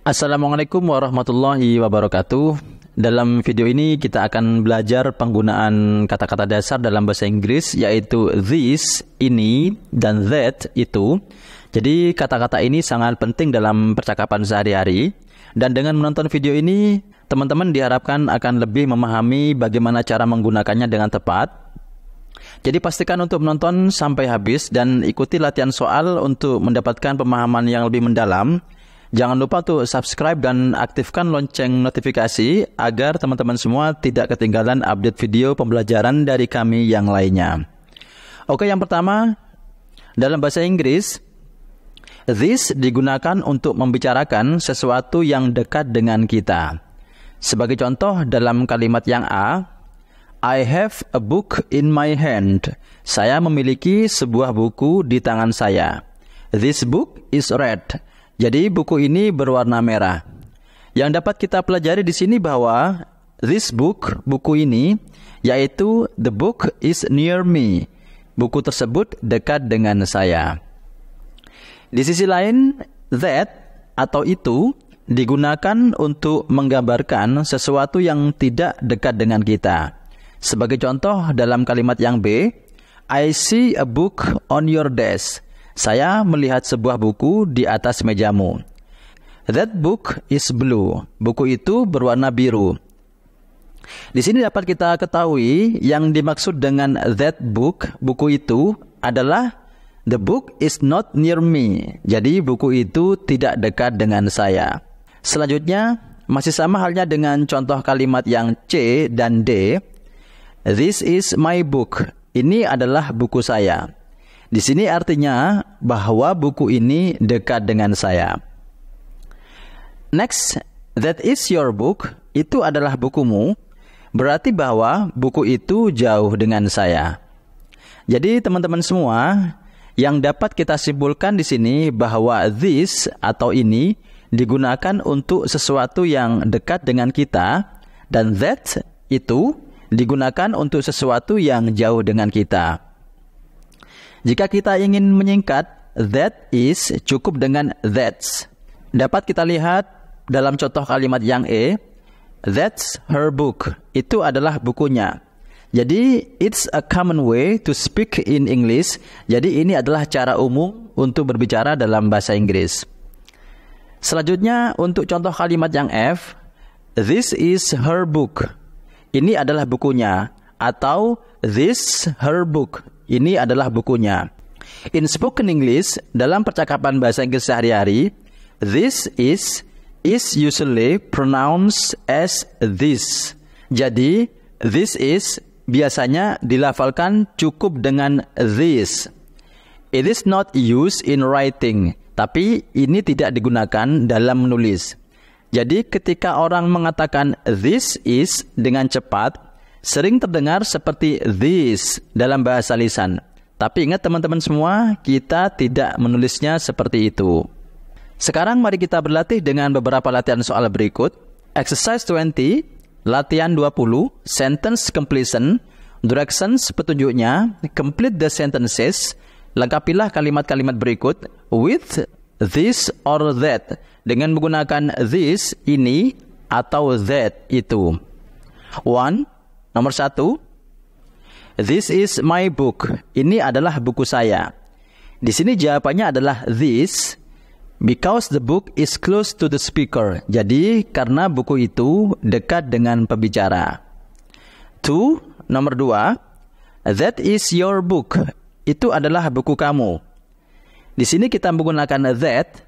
Assalamualaikum warahmatullahi wabarakatuh. Dalam video ini kita akan belajar penggunaan kata-kata dasar dalam bahasa Inggris, yaitu this, ini, dan that, itu. Jadi kata-kata ini sangat penting dalam percakapan sehari-hari. Dan dengan menonton video ini, teman-teman diharapkan akan lebih memahami bagaimana cara menggunakannya dengan tepat. Jadi pastikan untuk menonton sampai habis dan ikuti latihan soal untuk mendapatkan pemahaman yang lebih mendalam. Jangan lupa untuk subscribe dan aktifkan lonceng notifikasi agar teman-teman semua tidak ketinggalan update video pembelajaran dari kami yang lainnya. Oke, yang pertama, dalam bahasa Inggris, this digunakan untuk membicarakan sesuatu yang dekat dengan kita. Sebagai contoh dalam kalimat yang A, I have a book in my hand. Saya memiliki sebuah buku di tangan saya. This book is red. Jadi buku ini berwarna merah. Yang dapat kita pelajari di sini bahwa this book, buku ini, yaitu the book is near me. Buku tersebut dekat dengan saya. Di sisi lain, that atau itu digunakan untuk menggambarkan sesuatu yang tidak dekat dengan kita. Sebagai contoh dalam kalimat yang B, I see a book on your desk. Saya melihat sebuah buku di atas mejamu. That book is blue. Buku itu berwarna biru. Di sini dapat kita ketahui yang dimaksud dengan that book, buku itu adalah the book is not near me. Jadi buku itu tidak dekat dengan saya. Selanjutnya, masih sama halnya dengan contoh kalimat yang C dan D. This is my book. Ini adalah buku saya. Di sini artinya bahwa buku ini dekat dengan saya. Next, that is your book. Itu adalah bukumu. Berarti bahwa buku itu jauh dengan saya. Jadi teman-teman semua, yang dapat kita simpulkan di sini bahwa this atau ini digunakan untuk sesuatu yang dekat dengan kita, dan that itu digunakan untuk sesuatu yang jauh dengan kita. Jika kita ingin menyingkat, that is cukup dengan that's. Dapat kita lihat dalam contoh kalimat yang E, that's her book. Itu adalah bukunya. Jadi, it's a common way to speak in English. Jadi, ini adalah cara umum untuk berbicara dalam bahasa Inggris. Selanjutnya, untuk contoh kalimat yang F, this is her book. Ini adalah bukunya. Atau, this her book. Ini adalah bukunya. In spoken English, dalam percakapan bahasa Inggris sehari-hari, this is usually pronounced as this. Jadi, this is biasanya dilafalkan cukup dengan this. It is not used in writing, tapi ini tidak digunakan dalam menulis. Jadi, ketika orang mengatakan this is dengan cepat, sering terdengar seperti this dalam bahasa lisan. Tapi ingat teman-teman semua, kita tidak menulisnya seperti itu. Sekarang mari kita berlatih dengan beberapa latihan soal berikut. Exercise 20, latihan 20, sentence completion, directions petunjuknya, complete the sentences, lengkapilah kalimat-kalimat berikut with this or that, dengan menggunakan this, ini, atau that, itu. 1. Nomor 1, this is my book. Ini adalah buku saya. Di sini jawabannya adalah this, because the book is close to the speaker. Jadi, karena buku itu dekat dengan pembicara. 2. Nomor 2, that is your book. Itu adalah buku kamu. Di sini kita menggunakan that,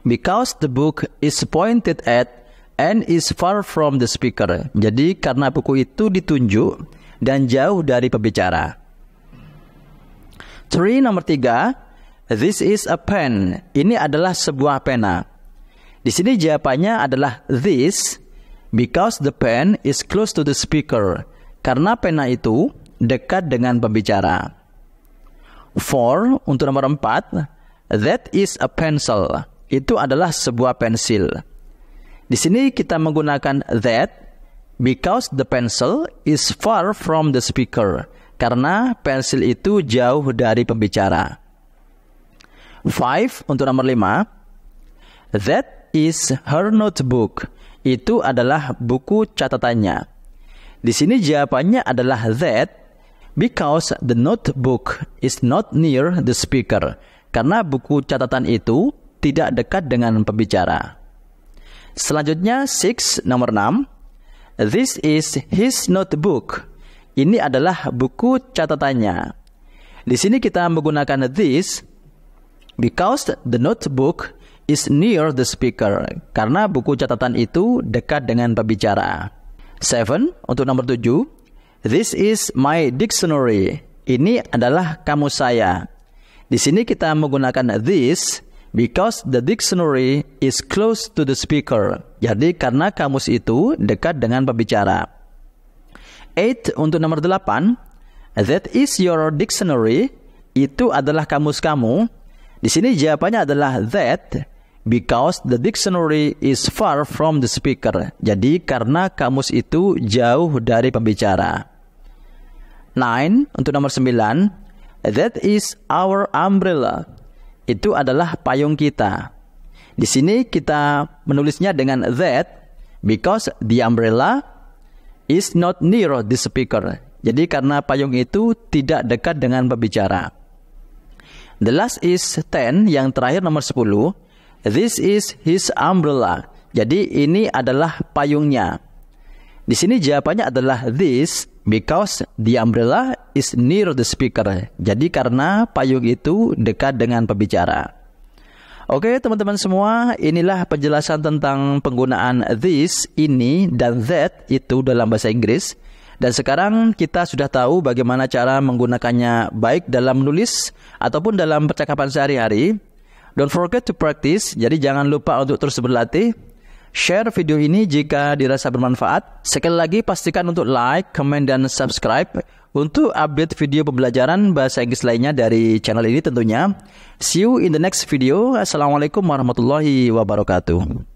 because the book is pointed at and is far from the speaker. Jadi karena buku itu ditunjuk dan jauh dari pembicara. 3. Nomor 3, this is a pen. Ini adalah sebuah pena. Di sini jawabannya adalah this, because the pen is close to the speaker. Karena pena itu dekat dengan pembicara. 4. Untuk nomor 4, that is a pencil. Itu adalah sebuah pensil. Di sini kita menggunakan that because the pencil is far from the speaker. Karena pensil itu jauh dari pembicara. 5. Untuk nomor 5, that is her notebook. Itu adalah buku catatannya. Di sini jawabannya adalah that because the notebook is not near the speaker. Karena buku catatan itu tidak dekat dengan pembicara. Selanjutnya 6, nomor 6. This is his notebook. Ini adalah buku catatannya. Di sini kita menggunakan this because the notebook is near the speaker. Karena buku catatan itu dekat dengan pembicara. 7, untuk nomor 7. This is my dictionary. Ini adalah kamus saya. Di sini kita menggunakan this because the dictionary is close to the speaker. Jadi karena kamus itu dekat dengan pembicara. 8, untuk nomor 8. That is your dictionary. Itu adalah kamus kamu. Di sini jawabannya adalah that because the dictionary is far from the speaker. Jadi karena kamus itu jauh dari pembicara. 9, untuk nomor 9. That is our umbrella. Itu adalah payung kita. Di sini kita menulisnya dengan that because the umbrella is not near the speaker. Jadi karena payung itu tidak dekat dengan pembicara. The last is 10, yang terakhir nomor 10. This is his umbrella. Jadi ini adalah payungnya. Di sini jawabannya adalah this because the umbrella is near the speaker. Jadi karena payung itu dekat dengan pembicara. Oke teman-teman semua, inilah penjelasan tentang penggunaan this, ini, dan that itu dalam bahasa Inggris. Dan sekarang kita sudah tahu bagaimana cara menggunakannya baik dalam menulis ataupun dalam percakapan sehari-hari. Don't forget to practice, jadi jangan lupa untuk terus berlatih. Share video ini jika dirasa bermanfaat. Sekali lagi pastikan untuk like, comment, dan subscribe untuk update video pembelajaran bahasa Inggris lainnya dari channel ini tentunya. See you in the next video. Assalamualaikum warahmatullahi wabarakatuh.